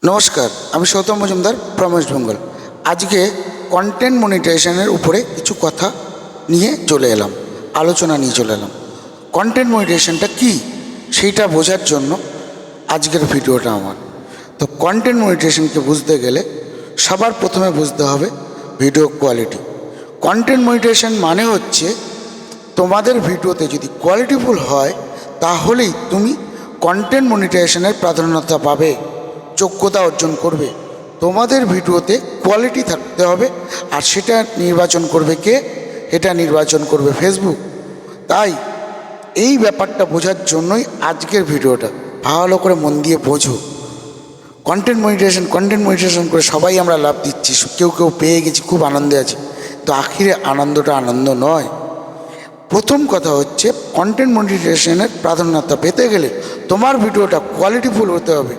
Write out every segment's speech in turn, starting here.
নমস্কার, আমি Soutam Majumdar from West Bengal. আজকে কন্টেন্ট মনিটাইজেশনের উপরে কিছু কথা নিয়ে চলে এলাম, আলোচনা নিয়ে চলে এলাম। কন্টেন্ট মনিটাইজেশনটা কী সেইটা বোঝার জন্য আজকের ভিডিওটা আমার। তো কন্টেন্ট মনিটাইজেশনকে বুঝতে গেলে সবার প্রথমে বুঝতে হবে ভিডিও কোয়ালিটি। কন্টেন্ট মনিটাইজেশন মানে হচ্ছে তোমাদের ভিডিওতে যদি কোয়ালিটিফুল হয় তাহলেই তুমি কন্টেন্ট মনিটাইজেশনের প্রাধান্যতা পাবে, যোগ্যতা অর্জন করবে। তোমাদের ভিডিওতে কোয়ালিটি থাকতে হবে, আর সেটা নির্বাচন করবে কে? এটা নির্বাচন করবে ফেসবুক। তাই এই ব্যাপারটা বোঝার জন্যই আজকের ভিডিওটা, ভালো করে মন দিয়ে বোঝো। কন্টেন্ট মনিটাইজেশন করে সবাই আমরা লাভ দিচ্ছি, কেউ কেউ পেয়ে গেছি, খুব আনন্দে আছি। তো আখিরে আনন্দটা আনন্দ নয়। প্রথম কথা হচ্ছে কন্টেন্ট মনিটাইজেশনের প্রাধান্যতা পেতে গেলে তোমার ভিডিওটা কোয়ালিটিফুল হতে হবে,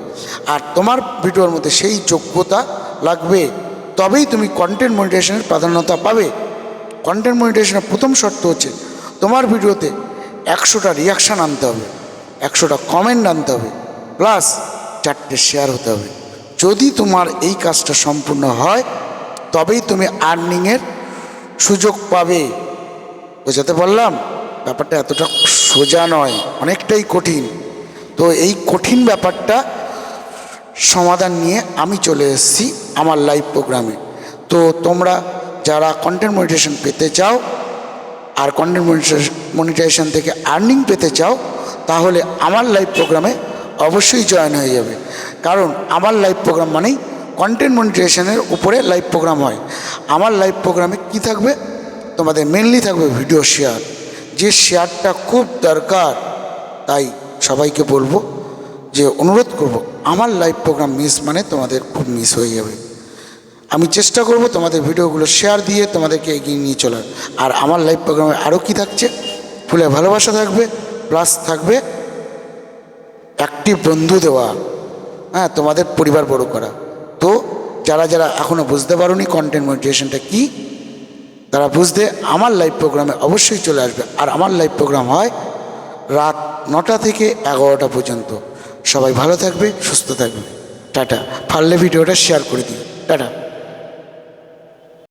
আর তোমার ভিডিওর মধ্যে সেই যোগ্যতা লাগবে, তবেই তুমি কন্টেন্ট মনিটাইজেশনের প্রাধান্যতা পাবে। কন্টেন্ট মনিটাইজেশনের প্রথম শর্ত হচ্ছে তোমার ভিডিওতে 100টা রিয়াকশান আনতে হবে, 100টা কমেন্ট আনতে হবে, প্লাস 4টে শেয়ার হতে হবে। যদি তোমার এই কাজটা সম্পূর্ণ হয় তবেই তুমি আর্নিংয়ের সুযোগ পাবে। বোঝাতে পারলাম? ব্যাপারটা এতটা সোজা নয়, অনেকটাই কঠিন। তো এই কঠিন ব্যাপারটা সমাধান নিয়ে আমি চলে এসেছি আমার লাইভ প্রোগ্রামে। তো তোমরা যারা কন্টেন্ট মনিটাইজেশন পেতে চাও আর কন্টেন্ট মনিটাইজেশন থেকে আর্নিং পেতে চাও, তাহলে আমার লাইভ প্রোগ্রামে অবশ্যই জয়েন হয়ে যাবে। কারণ আমার লাইভ প্রোগ্রাম মানেই কন্টেন্ট মনিটাইজেশনের উপরে লাইভ প্রোগ্রাম হয়। আমার লাইভ প্রোগ্রামে কি থাকবে? তোমাদের মেনলি থাকবে ভিডিও শেয়ার, যে শেয়ারটা খুব দরকার। তাই সবাইকে বলবো, যে অনুরোধ করব, আমার লাইভ প্রোগ্রাম মিস মানে তোমাদের খুব মিস হয়ে যাবে। আমি চেষ্টা করব তোমাদের ভিডিওগুলো শেয়ার দিয়ে তোমাদেরকে এগিয়ে নিয়ে চলার। আর আমার লাইভ প্রোগ্রামে আরও কি থাকছে? ফুলে ভালোবাসা থাকবে, প্লাস থাকবে অ্যাক্টিভ বন্ধু দেওয়া, হ্যাঁ, তোমাদের পরিবার বড় করা। তো যারা যারা এখনও বুঝতে পারোনি কন্টেন্ট মনিটাইজেশনটা কী, তারা বুঝতে আমার লাইভ প্রোগ্রামে অবশ্যই চলে আসবে। আর আমার লাইভ প্রোগ্রাম হয় রাত 9টা থেকে 11টা পর্যন্ত। সবাই ভালো থাকবে, সুস্থ থাকবে। টাটা। পারলে ভিডিওটা শেয়ার করে দিও। টাটা।